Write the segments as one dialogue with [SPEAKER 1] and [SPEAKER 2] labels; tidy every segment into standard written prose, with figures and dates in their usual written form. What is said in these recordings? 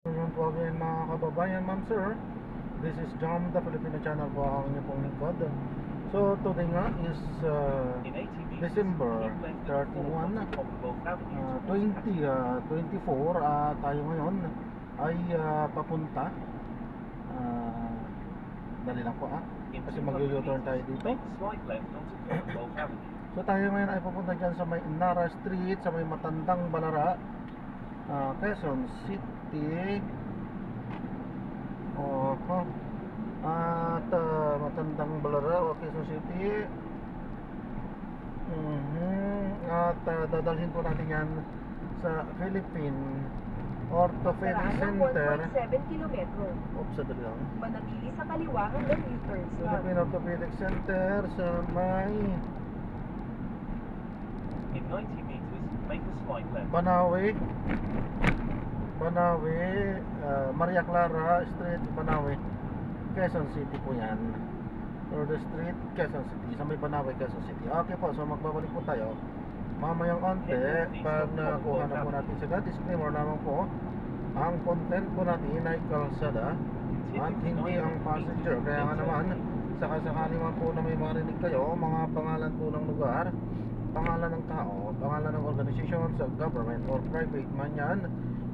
[SPEAKER 1] Ngayon po again mga kababayan, ma'am sir. This is Jom, the Filipino channel po ang inyong pong lingkod. So today nga is December 31, 2024. Tayo ngayon ay papunta. Dali lang po kasi mag-u-turn tayo dito. So tayo ngayon ay papunta dyan sa may Nara Street, sa may Matandang Balara, Quezon City. At Matandang Balara, Quezon City. At dadalhin po natin yan sa Philippine Orthopedic Center.
[SPEAKER 2] 1.7 kilometro.
[SPEAKER 1] Oops, sadali lang.
[SPEAKER 2] Manatili sa kaliwa hanggang U-turn stop.
[SPEAKER 1] Philippine Orthopedic Center sa may
[SPEAKER 3] In 90 meters, make a slight left.
[SPEAKER 1] Banawe, Maria Clara Street, Banawe, Quezon City po yan. Road Street, Quezon City, sa may Banawe, Quezon City. Okay po, so magbabalik po tayo mamayang onte pag nakuha na po natin sila. Disclaimer naman po, ang content po natin ay kalsada at hindi ang passenger. Kaya nga naman, sakasakali man po na may marinig kayo, mga pangalan po ng lugar, pangalan ng tao, pangalan ng organisasyon sa government or private man yan,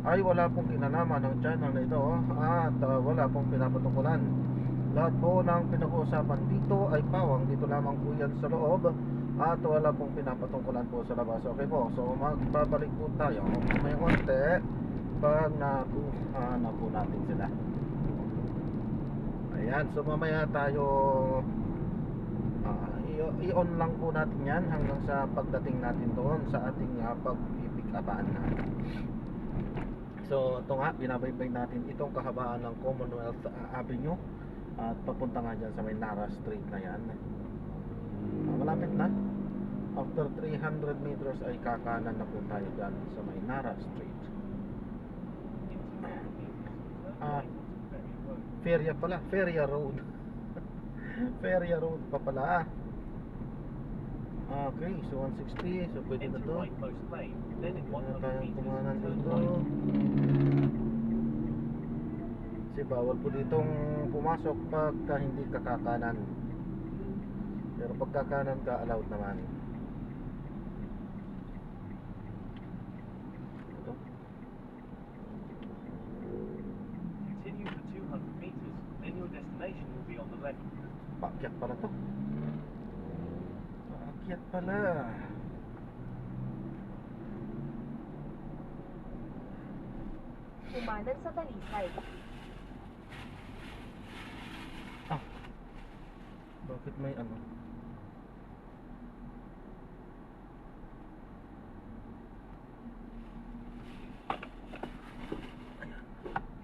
[SPEAKER 1] ay wala pong kinalaman ng channel na ito at wala pong pinapatukulan. Lahat po ng pinag-uusapan dito ay pawang dito lamang po yan sa loob at wala pong pinapatungkulan po sa labas. Okay po, so magbabalik po tayo may konti pag nakuha na po natin sila. Ayan, so mamaya tayo i-on lang po natin yan hanggang sa pagdating natin doon sa ating pag-pick upan. So ito nga, binabaybay natin itong kahabaan ng Commonwealth Avenue at papunta nga dyan sa may Nara Street na yan. Malapit na. After 300 meters ay kakanan na po tayo dyan sa may Nara Street. Feria pala, Feria Road. Feria Road pa pala. Okay, so 160, so pwede na to. Pwede na tayong kumanan dito. Kasi bawal po ditong pumasok pagka hindi ka kakanan. Pero pag kakanan ka, allowed naman. Ito.
[SPEAKER 3] Continue for 200 meters, then your destination will be on the left.
[SPEAKER 1] Paakyat pala to. Paakyat pala.
[SPEAKER 2] Kumanan sa Talisay.
[SPEAKER 1] Bakit may ano?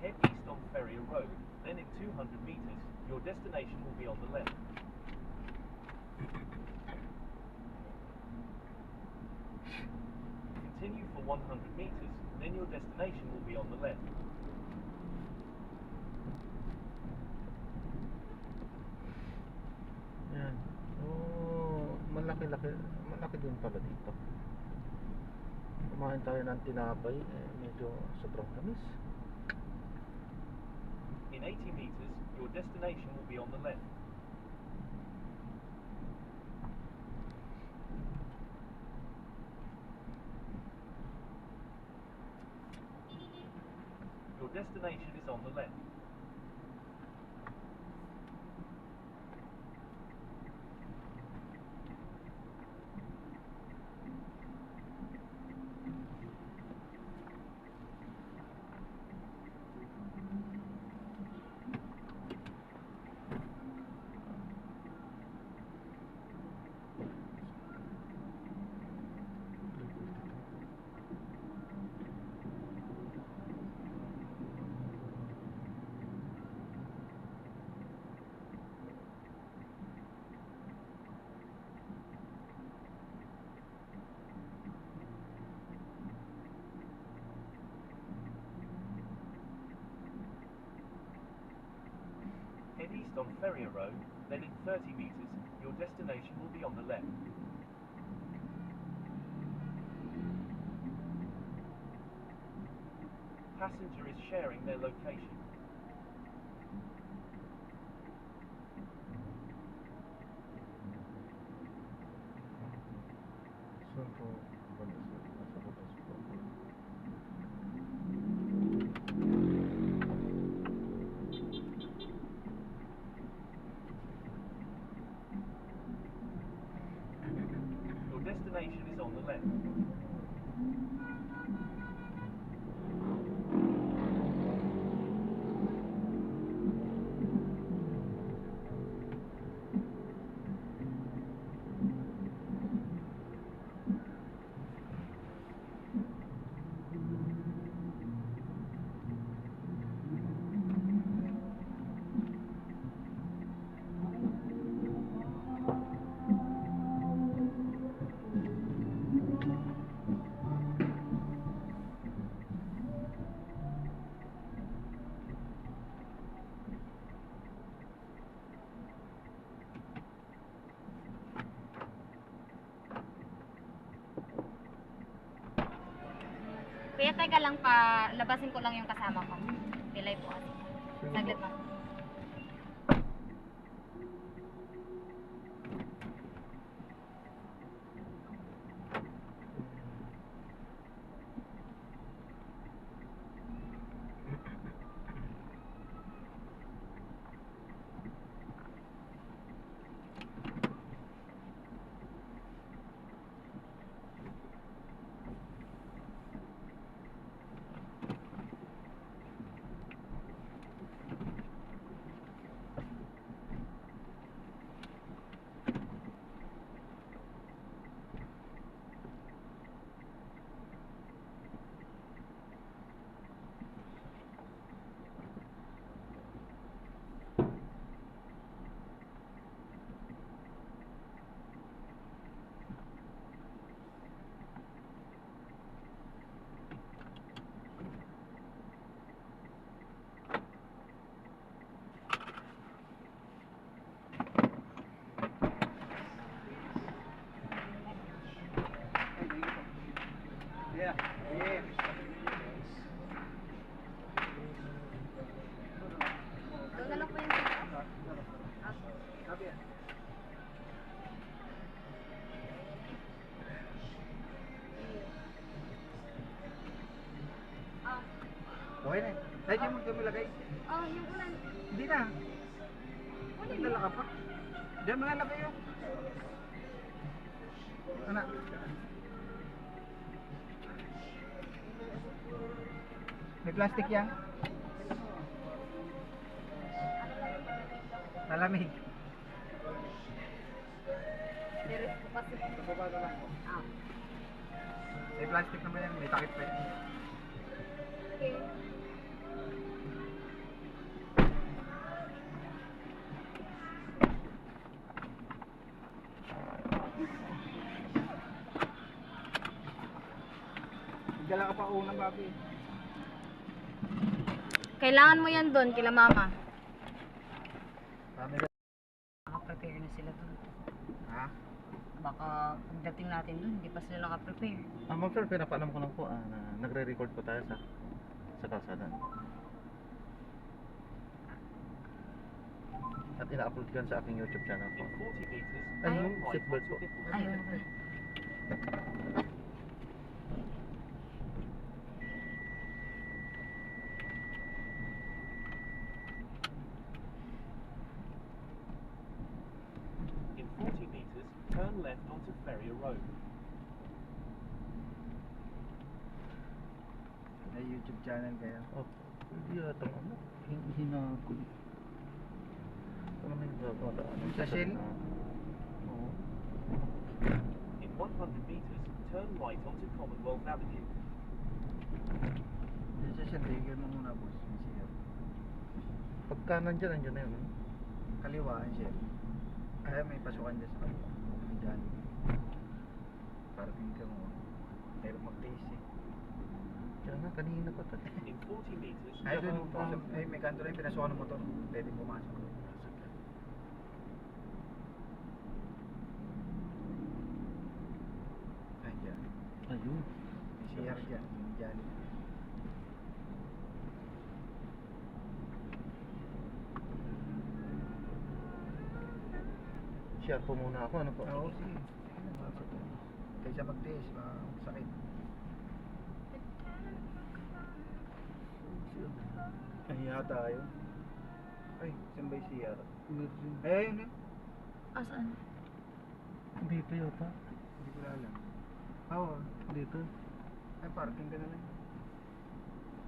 [SPEAKER 3] Head east on Ferrier Road, then in 200 meters, your destination will be on the left. Continue for 100 meters, then your destination will be on the left.
[SPEAKER 1] Yan. So, malaki din pala dito. Kumain tayo ng tinapay, medyo sobrang tamis.
[SPEAKER 3] In 80 meters, your destination will be on the left. Your destination is on the left. Head east on Ferrier Road, then in 30 meters, your destination will be on the left. passenger is sharing their location.
[SPEAKER 1] Saan po banda sir? Nasa labas po.
[SPEAKER 3] Your destination is on the left.
[SPEAKER 4] Kuya, teka lang pa, labasin ko lang yung kasama ko. Pilay po kasi. Saglit lang. Doon na lang po yung
[SPEAKER 5] Okay na. Ay, di mo lagay.
[SPEAKER 4] Oh, yung ulan.
[SPEAKER 5] Hindi na. Nagdala ka pa. Diyan mo nalagay yun. Anak. May plastic yan? Malamig.
[SPEAKER 4] Diretso ko kasi.
[SPEAKER 5] Bababa na lang.
[SPEAKER 4] Ah.
[SPEAKER 5] May plastic naman yan. May takip pa yan.
[SPEAKER 4] Okay.
[SPEAKER 5] Nagdala ka pa unang babi.
[SPEAKER 4] Kailangan mo yan doon, kila mama.
[SPEAKER 5] Kami
[SPEAKER 4] Naka-prepare na sila doon.
[SPEAKER 5] ha?
[SPEAKER 4] Baka pagdating natin doon, hindi pa sila naka-prepare.
[SPEAKER 1] Ma'am sir, pinapaalam ko lang po na nagre-record po tayo sa kalsada. At ina-upload ko yan sa aking YouTube channel po.
[SPEAKER 3] In 40 meters,
[SPEAKER 1] Ay,
[SPEAKER 3] turn
[SPEAKER 1] yung
[SPEAKER 3] right
[SPEAKER 1] seatbelt
[SPEAKER 3] onto
[SPEAKER 1] po.
[SPEAKER 3] Dipple
[SPEAKER 4] Ayun.
[SPEAKER 3] Street. In 40 meters, turn left onto Ferrier Road.
[SPEAKER 5] May YouTube channel kayo.
[SPEAKER 1] Oh, hindi yata ano. Hinagod. Ano may gagawin?
[SPEAKER 5] Sa Shell?
[SPEAKER 1] Oo.
[SPEAKER 3] In 100 meters, turn right onto Commonwealth Avenue.
[SPEAKER 5] Diyan siya siya. Tigil mo muna boss. May siya.
[SPEAKER 1] Pagka nandiyan na yun.
[SPEAKER 5] Kaliwaan siya. Ay, may pasukan dyan sa kaliwa. Diyan. Parating ka mo. Pero mag-taste eh.
[SPEAKER 1] Diyan na, kanina pa tayo.
[SPEAKER 3] In 40 meters,
[SPEAKER 5] Ay,
[SPEAKER 3] turn
[SPEAKER 5] doon.
[SPEAKER 3] right.
[SPEAKER 5] Ay, may kanto rin. Pinasukan ng motor. Pwede pumasok. Ay, dyan.
[SPEAKER 1] Ayun.
[SPEAKER 5] May CR dyan. Dyan.
[SPEAKER 1] Share po muna ako, ano po?
[SPEAKER 5] Oo, sige. Kaysa magtiis, sakit. Nahiya tayo. Ay, saan ba yung CR? Eh, ayun eh.
[SPEAKER 4] Asaan?
[SPEAKER 1] Dito yata.
[SPEAKER 5] Hindi ko na alam. Oo.
[SPEAKER 1] Dito.
[SPEAKER 5] Ay, parking ka na lang.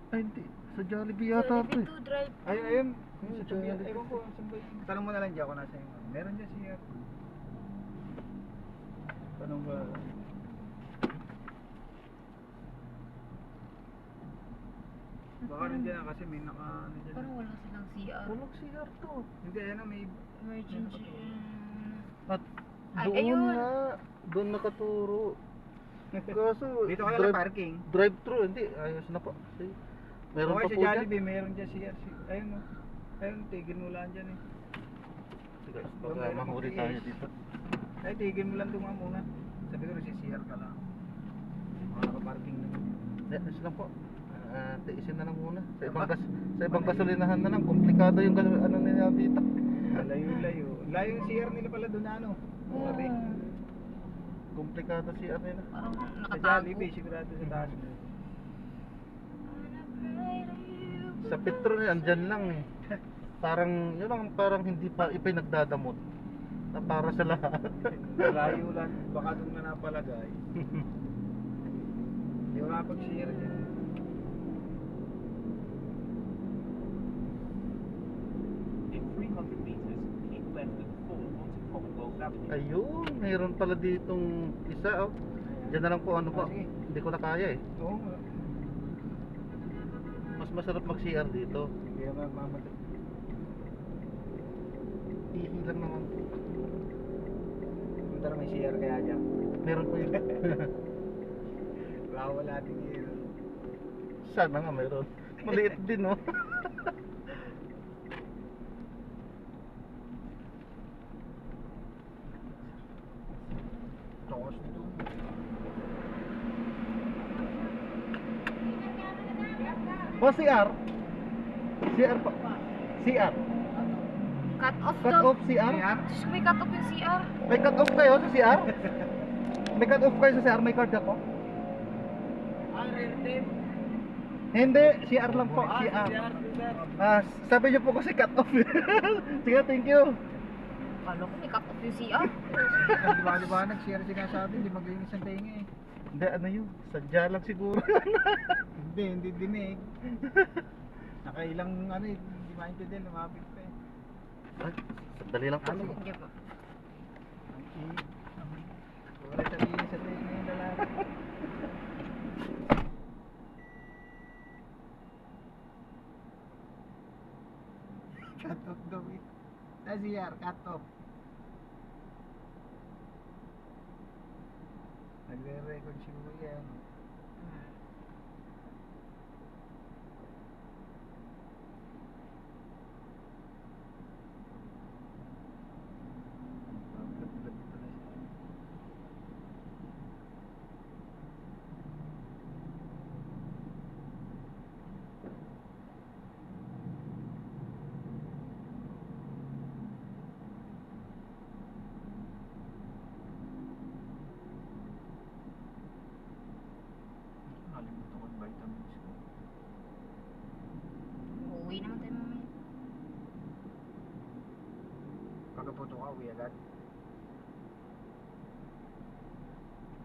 [SPEAKER 1] Ay, hindi. Sa Jollibee yata ito eh.
[SPEAKER 4] Drive.
[SPEAKER 5] Ay, ayun.
[SPEAKER 1] Hmm,
[SPEAKER 5] Sa tabi,
[SPEAKER 1] Jollibee.
[SPEAKER 5] ewan ko, saan ba yung... Tanong mo na lang dyan kung nasa yung... Meron dyan CR. Tanong ba? Baka nandiyan na kasi may naka... Ano dyan.
[SPEAKER 4] Parang wala silang CR.
[SPEAKER 1] Walang CR to.
[SPEAKER 5] Hindi, ano, may...
[SPEAKER 4] Emergency.
[SPEAKER 1] At
[SPEAKER 4] Ay,
[SPEAKER 1] doon
[SPEAKER 4] ayun.
[SPEAKER 1] na. Doon nakaturo. Kaso,
[SPEAKER 5] Dito ka lang parking.
[SPEAKER 1] drive-thru, hindi. Ayos na po. See? Meron
[SPEAKER 5] Okay,
[SPEAKER 1] pa
[SPEAKER 5] sa
[SPEAKER 1] po dyan.
[SPEAKER 5] Jollibee, meron dyan CR. Ayun, no. Ayun, tigil mo lang dyan eh.
[SPEAKER 1] Sige, baka mahuli tayo dito.
[SPEAKER 5] Ay, tigil mo lang doon nga muna. Sabi ko, CR ka lang. Mga nakaparking na.
[SPEAKER 1] Hindi, ayos lang po. Tiisin na lang muna. Sa ibang gasolinahan na lang. Komplikado yung ano nila dito.
[SPEAKER 5] Layo-layo. Layo yung CR nila pala doon na ano. Sabi.
[SPEAKER 1] Komplikado si ano nila.
[SPEAKER 4] Parang
[SPEAKER 5] Sa
[SPEAKER 4] nakatago.
[SPEAKER 5] Jollibee, sigurado sa taas mo.
[SPEAKER 1] Sa Petro andyan lang eh. Parang, yun lang, parang hindi pa ipinagdadamot. Na para sa lahat.
[SPEAKER 5] Layo lang. Baka doon na napalagay. Hindi ko nakapag-CR dyan.
[SPEAKER 3] In 300 meters, keep left at 4 onto Commonwealth Avenue.
[SPEAKER 1] Ayun, mayroon pala ditong isa oh. Diyan na lang po ano po.
[SPEAKER 5] Sige.
[SPEAKER 1] Hindi ko na kaya eh.
[SPEAKER 5] Oo nga.
[SPEAKER 1] Mas masarap mag-CR dito.
[SPEAKER 5] Hindi naman mamatay.
[SPEAKER 1] Ihi lang naman po.
[SPEAKER 5] Punta na may CR kaya dyan.
[SPEAKER 1] Meron po yun.
[SPEAKER 5] Wala tingin.
[SPEAKER 1] Sana nga meron. Maliit din oh.
[SPEAKER 5] Tokos nito.
[SPEAKER 1] O CR? CR po. CR.
[SPEAKER 4] Cut off
[SPEAKER 1] Cut
[SPEAKER 4] daw.
[SPEAKER 1] off CR?
[SPEAKER 4] Diyos ko, may cut off yung CR.
[SPEAKER 1] May cut off kayo sa CR? May cut off kayo sa CR? May card ako? Hindi, CR lang po. CR. Sabi niyo po kasi cut off. Sige, thank you.
[SPEAKER 4] Kala ko may cut off yung CR.
[SPEAKER 5] Ang liwanag CR sinasabi, hindi maglinis ang tenga eh.
[SPEAKER 1] Hindi, ano yun? Sadya lang siguro.
[SPEAKER 5] Hindi dinig. Nakailang ano eh, hindi maintindihan, lumapit pa eh.
[SPEAKER 1] Ay, sandali lang po.
[SPEAKER 5] Ano?
[SPEAKER 4] Sige po.
[SPEAKER 5] Wala sabihin sa tenga yung lalaki. Cut off daw eh. CR, cut off. Nagre-record si Kuya. Nakalimutan ko yung vitamins ko.
[SPEAKER 4] Uuwi naman tayo mamaya.
[SPEAKER 5] Pagkaputo ka, uwi agad.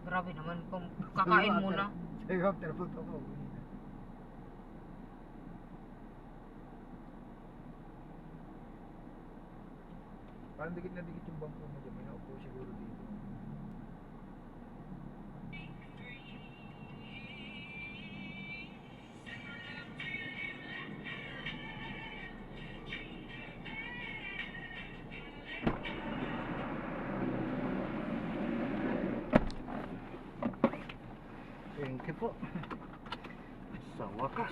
[SPEAKER 4] Grabe naman kung kakain muna.
[SPEAKER 5] Sige, after puto ko, uwi na. Parang dikit na dikit yung bangko mo dyan. May naupo siguro dito.
[SPEAKER 1] Thank you po. Sa wakas.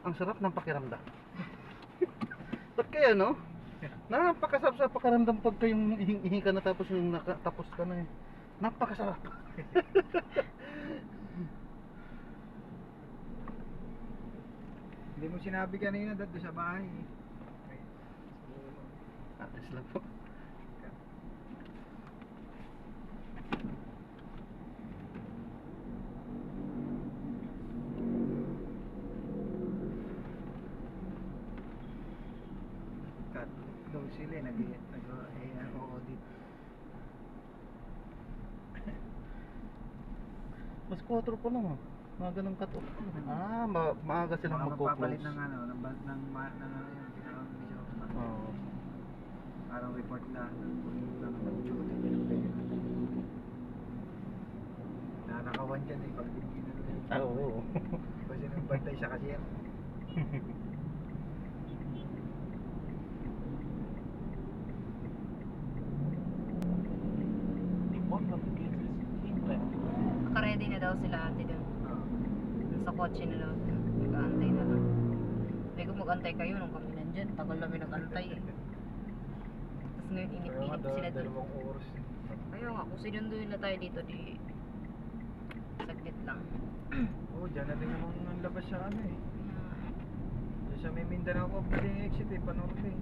[SPEAKER 1] Ang sarap ng pakiramdam. Ba't kaya no? Napakasarap sa pakiramdam pag kayong ihi ka na tapos yung tapos ka na eh. Napakasarap.
[SPEAKER 5] Hindi mo sinabi kanina dad doon sa bahay.
[SPEAKER 1] Atis lang po.
[SPEAKER 5] daw sila eh, nag-audit.
[SPEAKER 1] Mas 4 pa lang ah. Mga ganun cut-off. Ah, maaga silang
[SPEAKER 5] Baka magpapalit
[SPEAKER 1] magko-close.
[SPEAKER 5] ng ano, ng ano yun, pinaka-video.
[SPEAKER 1] Oo.
[SPEAKER 5] Parang report lang kung nag-duty nila. Nanakawan dyan eh, pag tinignan nila.
[SPEAKER 1] Ah, oo.
[SPEAKER 5] Kasi nang bantay sa cashier.
[SPEAKER 3] In 100 meters, keep left.
[SPEAKER 4] Naka-ready na daw sila ate dun.
[SPEAKER 5] Oo.
[SPEAKER 4] Sa kotse na daw. Nag-aantay na lang. Sabi ko mag-antay kayo nung kami nandyan. Tagal namin nag-antay eh. Tapos ngayon inip-inip
[SPEAKER 5] Kaya
[SPEAKER 4] sila
[SPEAKER 5] nga,
[SPEAKER 4] dun.
[SPEAKER 5] 2 oras.
[SPEAKER 4] Kaya nga, kung sinunduin na tayo dito, di saglit lang.
[SPEAKER 5] Oo, dyan na din namang ang labas sa ano eh. Dyan sa may Mindanao ko, pwedeng exit eh, panorte eh.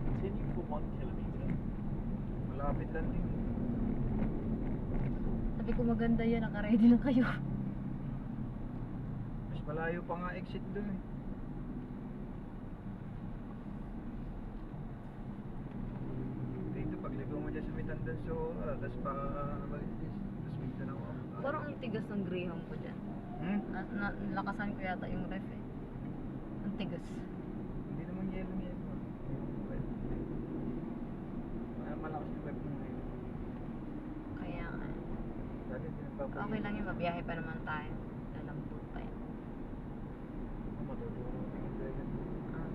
[SPEAKER 3] Continue for 1 kilometer.
[SPEAKER 5] Malapit lang din.
[SPEAKER 4] Sabi ko maganda yan, naka-ready na kayo.
[SPEAKER 5] Mas malayo pa nga exit dun eh. Dito, pagligo mo dyan sa Mitandan, so, tas pa, tas Mindanao ko.
[SPEAKER 4] Parang ang tigas ng Graham ko dyan. Nalakasan ko yata yung ref eh. Ang tigas.
[SPEAKER 5] Hindi naman yelo. Malakas yung web mo ngayon.
[SPEAKER 4] Kaya nga.
[SPEAKER 5] Dati pinagpapalit.
[SPEAKER 4] Okay lang yun, mabiyahe pa naman tayo. Lalambot pa yan.
[SPEAKER 5] Matutulog na yung dragon.
[SPEAKER 4] Ah.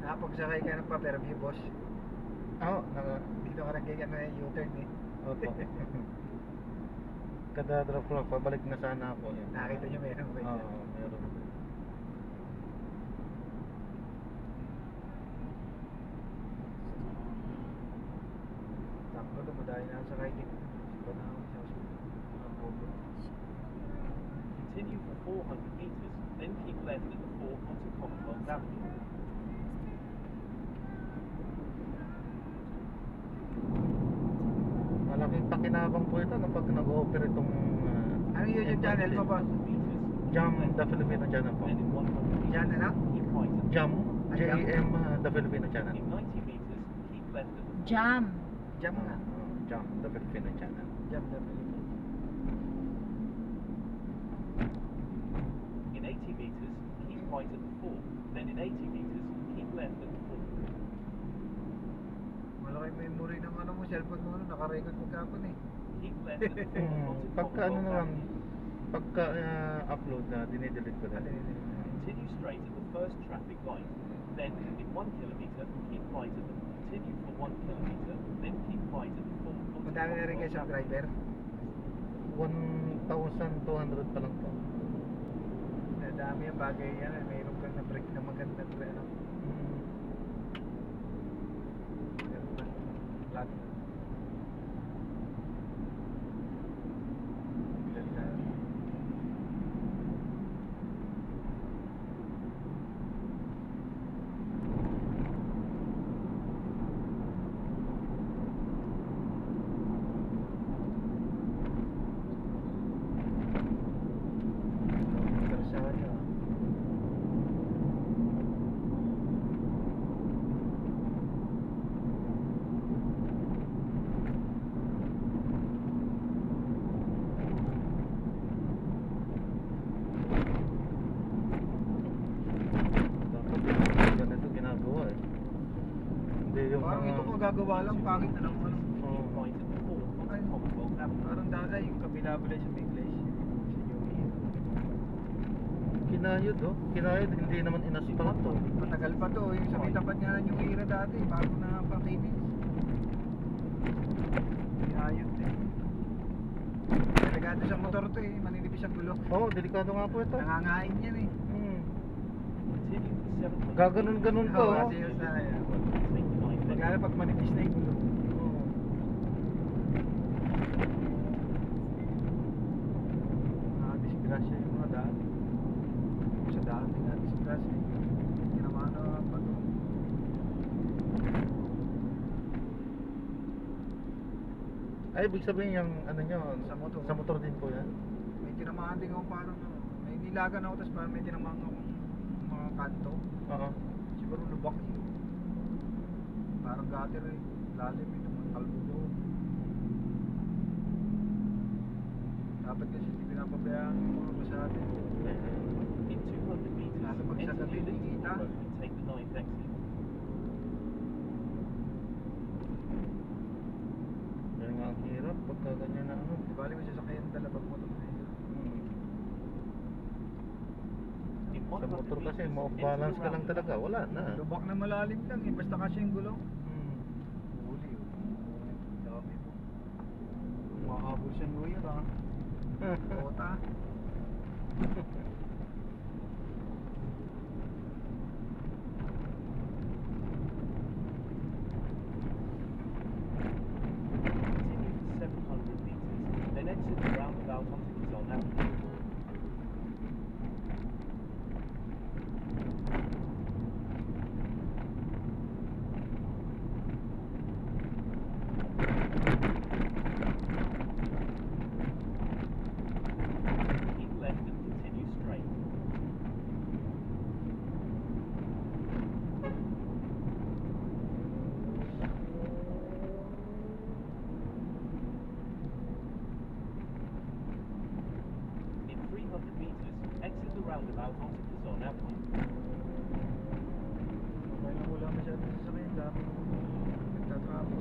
[SPEAKER 5] Nakapagsakay ka ng pa-perview, boss.
[SPEAKER 1] Oo,
[SPEAKER 5] Dito ka nagkikan na U-turn eh.
[SPEAKER 1] Opo. Kada drop lang, pabalik na sana ako. Yan.
[SPEAKER 5] Nakita nyo meron ba
[SPEAKER 1] Oo,
[SPEAKER 5] yun?
[SPEAKER 1] meron.
[SPEAKER 5] Sakto, dumadaan na sa sakay dito. Panahon sa hospital.
[SPEAKER 3] Continue for 400 meters, then keep left at the fork onto Commonwealth Avenue.
[SPEAKER 1] Malaking pakinabang po ito kapag nag-o-offer itong
[SPEAKER 5] Ano yung YouTube channel mo, boss?
[SPEAKER 3] Meters,
[SPEAKER 1] Jam the Filipino channel po.
[SPEAKER 3] then in 100 meters,
[SPEAKER 5] Yan na lang?
[SPEAKER 3] keep right at
[SPEAKER 1] Jam,
[SPEAKER 5] Ah, Jam.
[SPEAKER 1] J-A-M the Filipino channel.
[SPEAKER 3] In 90 meters, keep left at the
[SPEAKER 4] Jam!
[SPEAKER 5] Jam nga.
[SPEAKER 1] Jam the Filipino channel.
[SPEAKER 5] Jam na Philippines.
[SPEAKER 3] In 80 meters, keep right at the fork. Then in 80 meters, keep left at the fork.
[SPEAKER 5] Malaki memory ng ano mo, cellphone mo, ano, nakarecord mo kapon eh.
[SPEAKER 3] Keep left at the fork onto
[SPEAKER 1] Pagka ano
[SPEAKER 3] Commonwealth
[SPEAKER 1] naman,
[SPEAKER 3] Avenue.
[SPEAKER 1] pagka upload na, dinedelete ko na.
[SPEAKER 3] Continue straight at the first traffic light. Then, in 1 kilometer, keep right at the continue for 1 kilometer, then keep right at the fork onto
[SPEAKER 5] Madami na rin kayo sa
[SPEAKER 3] Commonwealth
[SPEAKER 5] driver.
[SPEAKER 1] 1,200 pa lang po.
[SPEAKER 5] Nadami yung bagay yan. Mayroon kang na-break na maganda. Ano? Meron na. Lahat. Ganda. Persada.
[SPEAKER 1] Dapat ganito ginagawa eh. Hindi yung
[SPEAKER 5] Parang ito ko gagawa lang, pangit na lang. Ano?
[SPEAKER 3] Keep right at the fork onto Commonwealth Avenue.
[SPEAKER 5] Parang dati yung kabila-bila sa English. Sa Yumi.
[SPEAKER 1] Kinayod oh. Kinayod, hindi naman inaspal to.
[SPEAKER 5] Matagal pa to. Yung sa may tapat nga lang yung ira dati. Bago na pakinis. Ayun eh. Delikado sa motor to eh. Maninipis ang gulo.
[SPEAKER 1] Oo, delikado nga po ito.
[SPEAKER 5] Nangangain yan eh.
[SPEAKER 3] Continue for 700
[SPEAKER 1] Gaganon-ganon ka,
[SPEAKER 5] Oo,
[SPEAKER 1] oh.
[SPEAKER 5] kasi yun sa
[SPEAKER 3] Take the knife
[SPEAKER 5] Magkala
[SPEAKER 3] exit.
[SPEAKER 5] pag manipis na yung gulo. Disgrasya yung mga daan. Sa daan din na disgrasya. Ginawa na pa to.
[SPEAKER 1] Ay, ibig sabihin yung ano nyo,
[SPEAKER 5] Sa motor.
[SPEAKER 1] din po yan.
[SPEAKER 5] May tinamaan din ako parang ano. May nilagan ako tapos parang may tinamaan ako mga kanto.
[SPEAKER 1] Oo.
[SPEAKER 5] Siguro lubak yun. Parang gutter eh. Lalim ito mga kalbo doon. Dapat kasi hindi pinapabayaan yung mga masyado.
[SPEAKER 3] In 200 meters,
[SPEAKER 5] Lalo pag sa
[SPEAKER 3] enter
[SPEAKER 5] gabi,
[SPEAKER 3] the
[SPEAKER 5] kita.
[SPEAKER 3] road and take the knife exit.
[SPEAKER 1] Yan nga ang hirap pagka ganyan na ano.
[SPEAKER 5] Di bali mo sasakyan dala pag motor na yun.
[SPEAKER 3] In
[SPEAKER 1] Sa
[SPEAKER 3] 100
[SPEAKER 1] motor kasi,
[SPEAKER 3] meters,
[SPEAKER 1] ma-off
[SPEAKER 3] enter
[SPEAKER 1] balance
[SPEAKER 3] the
[SPEAKER 1] ka lang talaga, wala na.
[SPEAKER 5] Lubak na malalim lang eh. Basta kasi yung gulong.
[SPEAKER 1] Hmm.
[SPEAKER 5] Huli oh. Dami po. Mahabol siya ng lawyer ah. Kota.
[SPEAKER 3] Continue for 700 meters, then exit the roundabout onto Kazan Avenue. Keep left and continue straight. In 300 meters, exit the roundabout onto Kazan Avenue.
[SPEAKER 5] Kaya lang wala masyadong sasakyan. Dami nagtatraffic.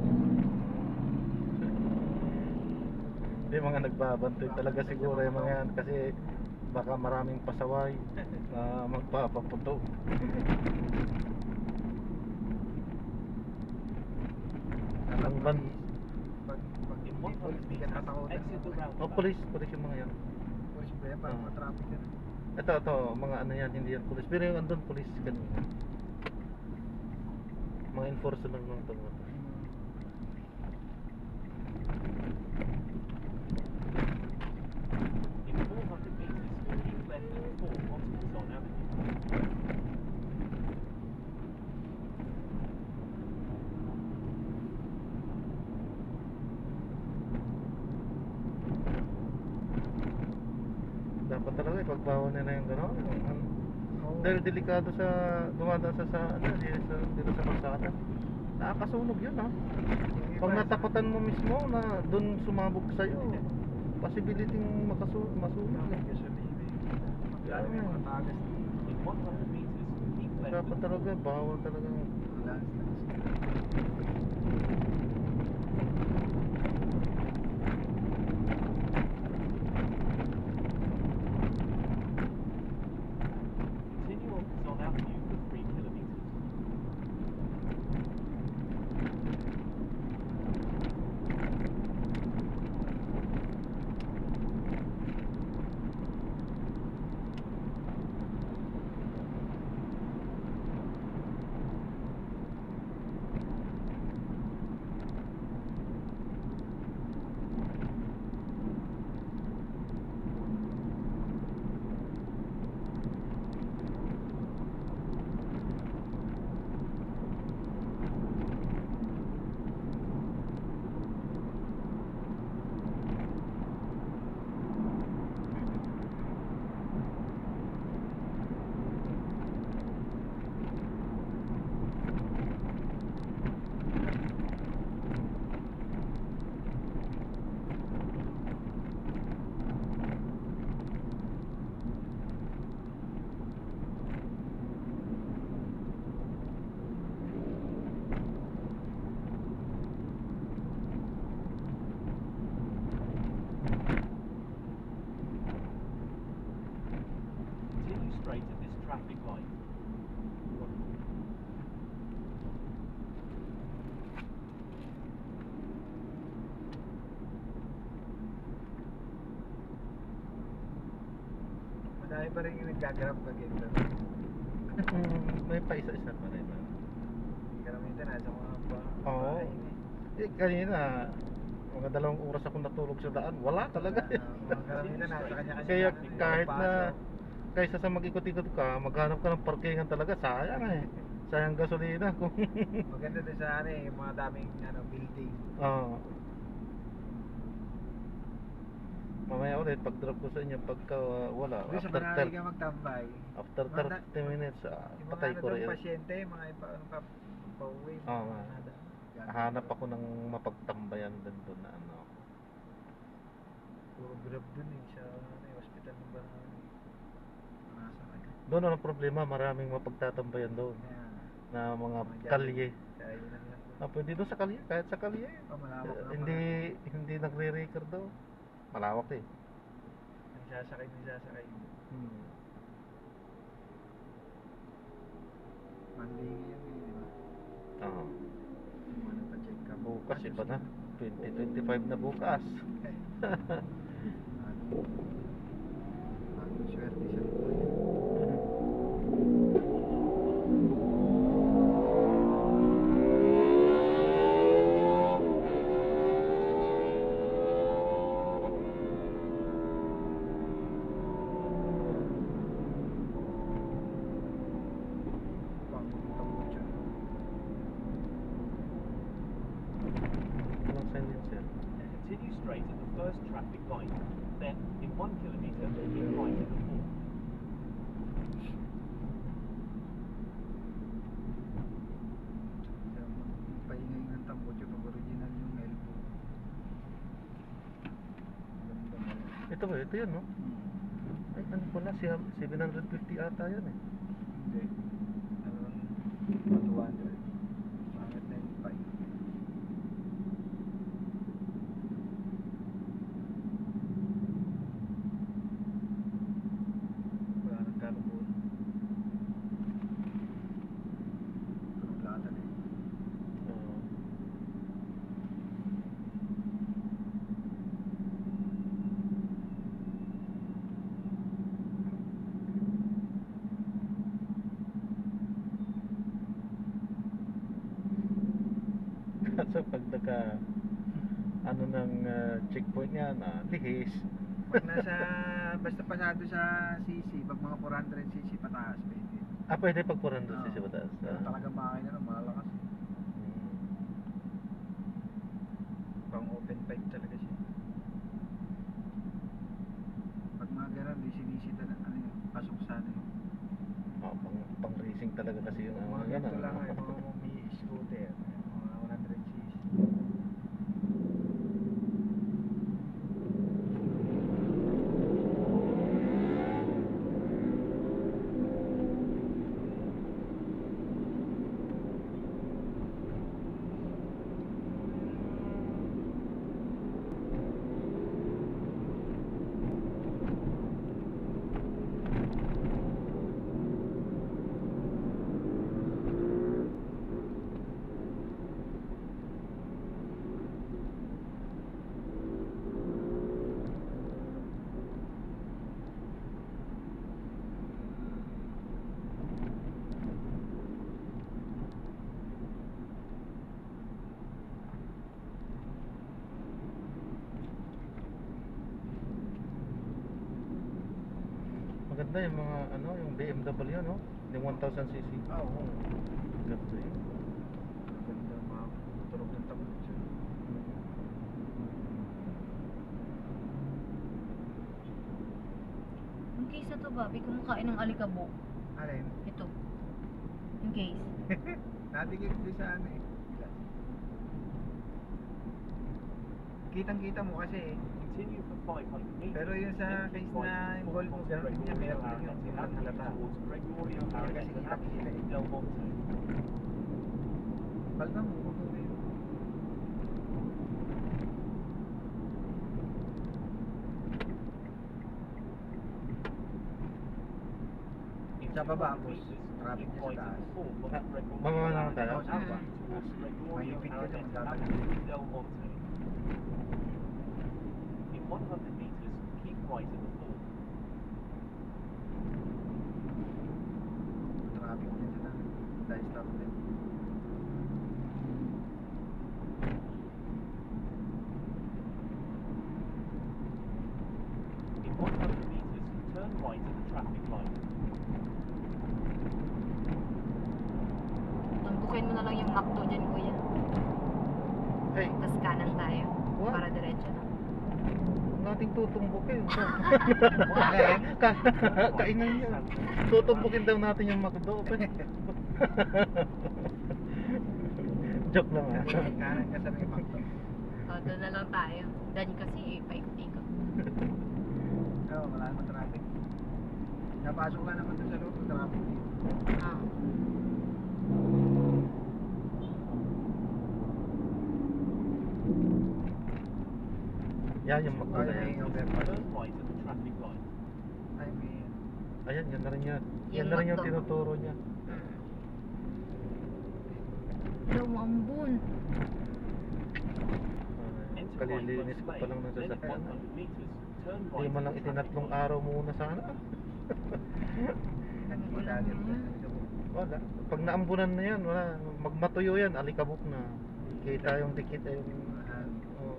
[SPEAKER 1] Hindi, mga nagbabantay talaga siguro yung mga yan kasi baka maraming pasaway na magpapaputo. Ang ban...
[SPEAKER 5] Pag
[SPEAKER 3] In
[SPEAKER 5] hindi
[SPEAKER 3] 100
[SPEAKER 5] police, di ka
[SPEAKER 3] meters,
[SPEAKER 5] tatakotan.
[SPEAKER 3] exit the
[SPEAKER 1] Oh,
[SPEAKER 3] roundabout.
[SPEAKER 1] police yung mga yan.
[SPEAKER 5] Police ba yan? Parang
[SPEAKER 1] Ah.
[SPEAKER 5] matraffic yan.
[SPEAKER 1] Ito, mga ano yan, hindi yan police. Pero yung andun, police kanina. Mga enforcer lang ng ito.
[SPEAKER 3] In 400 meters, keep left and 4 onto Kazan Avenue.
[SPEAKER 1] Dapat talaga ipagbawal nila yung gano'n.
[SPEAKER 5] Oo.
[SPEAKER 1] Dahil delikado sa dumadaan sa ano, dito sa kalsada. Nakakasunog yun ha.
[SPEAKER 5] Yung iba,
[SPEAKER 1] Pag natakutan mo mismo na doon sumabog sa'yo, possibility masunog eh.
[SPEAKER 5] Lalo may mga tagas.
[SPEAKER 3] In 100 meters, keep left
[SPEAKER 1] Dapat
[SPEAKER 3] and
[SPEAKER 1] talaga, bawal talaga.
[SPEAKER 3] continue on Kazan Avenue for 3 kilometers. Continue straight at this traffic light.
[SPEAKER 5] Madami pa rin yung naggagarap pag ito.
[SPEAKER 1] May paisa-isa pa rin.
[SPEAKER 5] Karamihan nasa mga
[SPEAKER 1] Oo.
[SPEAKER 5] bahay.
[SPEAKER 1] Kanina, mga 2 oras ako natulog sa daan. Wala talaga.
[SPEAKER 5] Mga karamihan nasa kanya-kanya.
[SPEAKER 1] Kaya kahit na kaysa sa mag-ikot-ikot ka, maghanap ka ng parkingan talaga, sayang eh. Sayang gasolina kung
[SPEAKER 5] Maganda din sa ano eh, yung mga daming building.
[SPEAKER 1] Oo. Mamaya ulit pag-drop ko sa inyo pagka wala
[SPEAKER 5] Doon sa
[SPEAKER 1] after
[SPEAKER 5] marami ka magtambay.
[SPEAKER 1] 30 minutes
[SPEAKER 5] Yung mga
[SPEAKER 1] patay ko
[SPEAKER 5] doon
[SPEAKER 1] rin.
[SPEAKER 5] pasyente, mga ano ka, pauwi.
[SPEAKER 1] Oo nga.
[SPEAKER 5] nada.
[SPEAKER 1] Hanap ako ng mapagtambayan din doon na ano.
[SPEAKER 5] Puro grab dun eh, sa hospital ng Barangay. Nasa kanya.
[SPEAKER 1] Doon ang problema, maraming mapagtatambayan doon na mga kalye.
[SPEAKER 5] Kaya yun lang yan.
[SPEAKER 1] Pwede doon sa kalye, kahit sa kalye.
[SPEAKER 5] Malawak na
[SPEAKER 1] Hindi nagre-record daw. Malawak eh.
[SPEAKER 5] Nagsasakay.
[SPEAKER 1] Hmm.
[SPEAKER 5] Monday yun eh, di ba?
[SPEAKER 1] Oo.
[SPEAKER 5] Ano pa check up.
[SPEAKER 1] Bukas iba na. 2025 na bukas.
[SPEAKER 5] Bagong swerte sa buhay.
[SPEAKER 1] Anong sign din sir?
[SPEAKER 3] Continue straight at the first traffic light. Then, in 1 kilometre, keep right at the fourth.
[SPEAKER 5] Paingay ng Tambocho pag original yung elbow. Ganda mo.
[SPEAKER 1] Ito yan no? Ay ano pala, 750 ata yan eh.
[SPEAKER 5] Hindi. Ano, 200. Pangit na yung bike. Wala nang carbon. Plata na eh.
[SPEAKER 1] Oo. Kaso pag ano ng checkpoint nga na lihis.
[SPEAKER 5] Pag nasa, basta pasado sa CC, pag mga 400cc pataas, pwede.
[SPEAKER 1] Pwede pag 400 cc
[SPEAKER 5] Oo.
[SPEAKER 1] mataas.
[SPEAKER 5] Pero talagang makina nun, malalakas. Pang open pipe talaga siya. Pag mga ganun, DC-DC talaga, ano yun, pasok sa ano yun.
[SPEAKER 1] Pang racing talaga kasi yung
[SPEAKER 5] Mga
[SPEAKER 1] ganun.
[SPEAKER 5] ganito lang ay mga may scooter, mga 100cc.
[SPEAKER 1] Maganda yung mga ano, yung BMW no? Yung 1000cc.
[SPEAKER 5] Oo.
[SPEAKER 1] Ganda yun.
[SPEAKER 5] Ganda mga turog ng Tambocho.
[SPEAKER 4] Yung case na to, Bobby, kumakain ng alikabok.
[SPEAKER 5] Alin?
[SPEAKER 4] Ito. Yung case.
[SPEAKER 5] Natigil din sa ano eh. Kitang-kita mo kasi eh.
[SPEAKER 3] Continue for 500 metres.
[SPEAKER 5] Pero yun sa
[SPEAKER 3] then keep
[SPEAKER 5] case na
[SPEAKER 3] right at the
[SPEAKER 5] involved mo,
[SPEAKER 3] fourth
[SPEAKER 5] ganun din niya, meron
[SPEAKER 3] Gregorio
[SPEAKER 5] din yung
[SPEAKER 3] Aragoneta
[SPEAKER 5] ilang halata.
[SPEAKER 3] towards Gregorio
[SPEAKER 5] Kasi
[SPEAKER 3] Aragoneta
[SPEAKER 5] kitang-kita eh.
[SPEAKER 3] Del Monte.
[SPEAKER 5] Palma mo, huwag mo yun.
[SPEAKER 3] In
[SPEAKER 5] Sa baba,
[SPEAKER 3] 200
[SPEAKER 5] boss.
[SPEAKER 3] metres,
[SPEAKER 5] Traffic
[SPEAKER 3] keep
[SPEAKER 5] niya sa
[SPEAKER 3] right at
[SPEAKER 5] taas.
[SPEAKER 3] the fourth on
[SPEAKER 1] Ah,
[SPEAKER 3] Gregorio
[SPEAKER 1] bababa na lang tayo?
[SPEAKER 5] Oo, sa baba.
[SPEAKER 3] towards Gregorio
[SPEAKER 5] Mahigpit ka dyan,
[SPEAKER 3] Aragoneta
[SPEAKER 5] magdadaan.
[SPEAKER 3] Del Monte. In 100 metres, keep right at the fourth.
[SPEAKER 5] stop din.
[SPEAKER 3] In 100 meters, turn right at the traffic light.
[SPEAKER 4] Tumbukin mo na lang yung McDo dyan, kuya.
[SPEAKER 1] Hey,
[SPEAKER 4] Tapos kanan tayo.
[SPEAKER 1] What?
[SPEAKER 4] Para diretso na.
[SPEAKER 1] nating tutumbukin.
[SPEAKER 5] Alin?
[SPEAKER 1] Kainan niya. Tutumbukin daw natin yung McDo. Joke lang ah.
[SPEAKER 5] Kanan ka sa may Macdo.
[SPEAKER 4] O, doon na lang tayo. Dan kasi 5 ka.
[SPEAKER 5] Oo, wala naman traffic. Napasok ka naman doon sa loob ng traffic.
[SPEAKER 4] Ah.
[SPEAKER 1] Yan yung McDo na yan.
[SPEAKER 5] Yung overpass.
[SPEAKER 3] Turn right at the traffic light.
[SPEAKER 5] Ay, may...
[SPEAKER 1] Ayan, yan na rin yan. Yan
[SPEAKER 4] Yung
[SPEAKER 1] na rin yung
[SPEAKER 4] McDo.
[SPEAKER 1] tinuturo niya.
[SPEAKER 4] Hello, Mambun.
[SPEAKER 3] Enter right
[SPEAKER 1] Kalilinis
[SPEAKER 3] once
[SPEAKER 1] ko pa lang ng
[SPEAKER 3] then at
[SPEAKER 1] sasakyan.
[SPEAKER 3] 100 meters, turn
[SPEAKER 1] Hindi
[SPEAKER 3] right
[SPEAKER 1] man lang
[SPEAKER 3] at the traffic
[SPEAKER 1] itinatlong
[SPEAKER 3] light.
[SPEAKER 1] araw muna sana.
[SPEAKER 5] Nagkitalit na.
[SPEAKER 1] Wala. Pag naambunan na yan, wala. Magmatuyo yan, alikabok na. Kita yung dikit ay yung... Oh.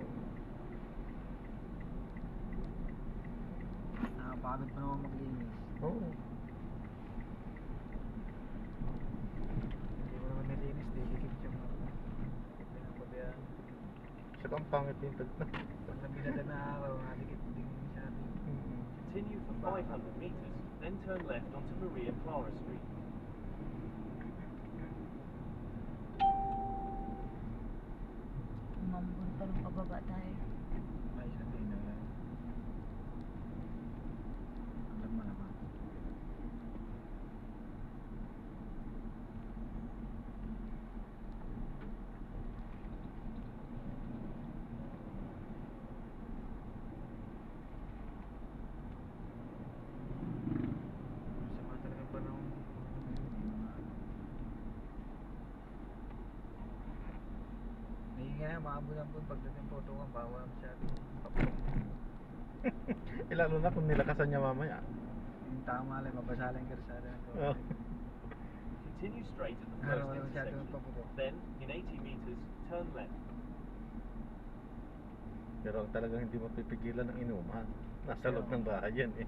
[SPEAKER 5] Nakapagod pa naman maglinis.
[SPEAKER 1] Oo.
[SPEAKER 5] Hindi mo naman nilinis, didikit yung pinapabayaan.
[SPEAKER 1] Saka ang pangit yung tagna.
[SPEAKER 5] Pag nabinada na araw, nadikit din siya.
[SPEAKER 3] Continue for 500 meters, then turn left onto Maria Clara Street.
[SPEAKER 4] Mambun pa nung pababa tayo.
[SPEAKER 5] Ay, sabi na yan. Alam mo naman. Sama talaga pa nung... Ngayon maambun-ambun pagdating photo ka, bawal masyado.
[SPEAKER 1] Lalo na kung nilakasan niya mamaya.
[SPEAKER 5] Yung tama lang, mabasa lang yung karsada ng photo.
[SPEAKER 1] Oh.
[SPEAKER 3] Continue straight at the
[SPEAKER 5] Araw
[SPEAKER 3] first
[SPEAKER 5] wala masyado
[SPEAKER 3] intersection.
[SPEAKER 5] magpaputok.
[SPEAKER 3] Then, in 80 meters, turn left.
[SPEAKER 1] Pero ang talagang hindi mapipigilan ng inuman. Nasa loob ng bahay yan eh.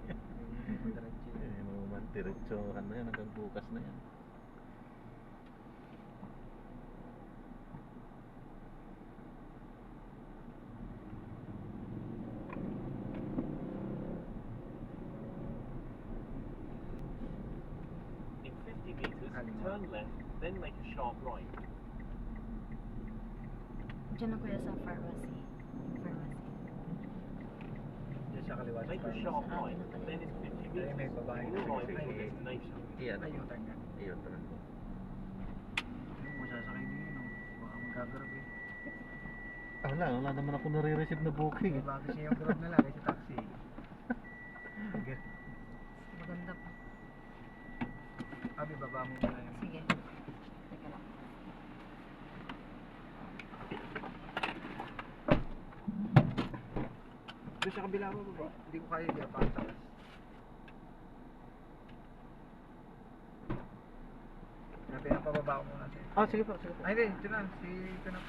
[SPEAKER 1] Inuman, diretsohan na yan hanggang bukas na yan.
[SPEAKER 3] In 50 meters,
[SPEAKER 5] Kaliwa.
[SPEAKER 3] turn left, then make a sharp right.
[SPEAKER 4] Diyan na kuya sa pharmacy. Pharmacy.
[SPEAKER 5] Diyan sa kaliwa sa
[SPEAKER 3] Make a
[SPEAKER 5] farm.
[SPEAKER 3] sharp right, then in 50
[SPEAKER 5] Ay, may
[SPEAKER 3] meters,
[SPEAKER 5] babae.
[SPEAKER 3] you arrive at your
[SPEAKER 1] Ay,
[SPEAKER 3] destination.
[SPEAKER 1] Iyan.
[SPEAKER 5] Ay, yung tanga.
[SPEAKER 1] Iyon na.
[SPEAKER 5] Yung masasakay din yun, oh. Baka magkagrab eh.
[SPEAKER 1] Ah, wala naman ako nare-receive na booking.
[SPEAKER 5] Eh, bakit siya yung grab na lang kaysa taxi? Sige.
[SPEAKER 4] Maganda pa.
[SPEAKER 5] Abi, baba mo muna yun.
[SPEAKER 4] Sige. Teka lang.
[SPEAKER 5] Doon sa kabila mo baba. Hindi ko kaya diya patakas. Kaya pinapababa ko muna sa'yo.
[SPEAKER 1] Ah, sige po, sige po.
[SPEAKER 5] Ay, hindi. Ito na. Ito na.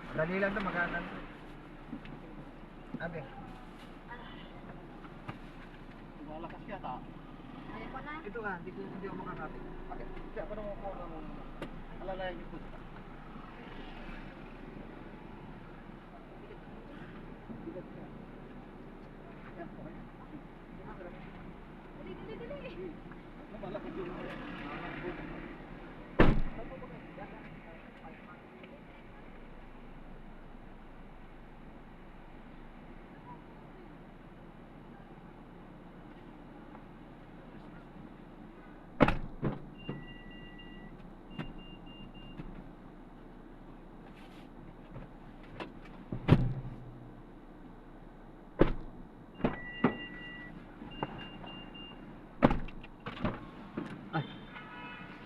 [SPEAKER 5] Dali lang ito. Magandang ito. Abi.
[SPEAKER 1] Malakas yata.
[SPEAKER 4] Ayaw ko na.
[SPEAKER 5] Ito ka. Hindi ko makakapit.
[SPEAKER 1] Okay. Kaya pa naman ko na muna. Alalayan niyo po.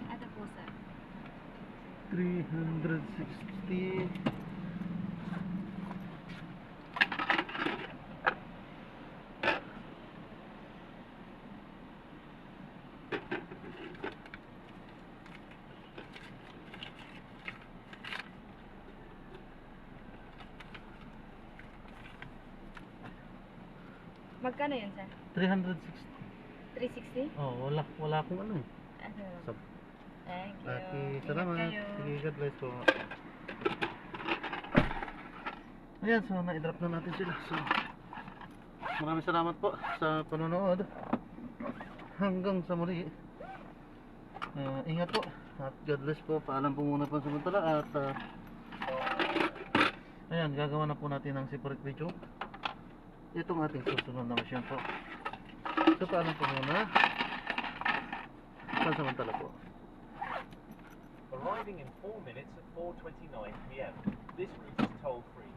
[SPEAKER 4] Ano po sir?
[SPEAKER 1] 360.
[SPEAKER 4] Magkano yun, sir?
[SPEAKER 1] 360.
[SPEAKER 4] 360?
[SPEAKER 1] Oh, wala akong ano eh.
[SPEAKER 4] Ano?
[SPEAKER 1] Sab
[SPEAKER 4] Thank you.
[SPEAKER 1] Okay,
[SPEAKER 4] Ingat
[SPEAKER 1] salamat.
[SPEAKER 4] kayo.
[SPEAKER 1] Sige, God bless po. Ayan, so na-drop na natin sila. So, maraming salamat po sa panonood. Hanggang sa muli. Ingat po. At God bless po. Paalam po muna pansamantala. At ayan, gagawa na po natin ng separate video. Itong ating susunod na mission po. So, paalam po muna. Pansamantala po.
[SPEAKER 3] Arriving in 4 minutes at 4:29 p.m. This route is toll-free.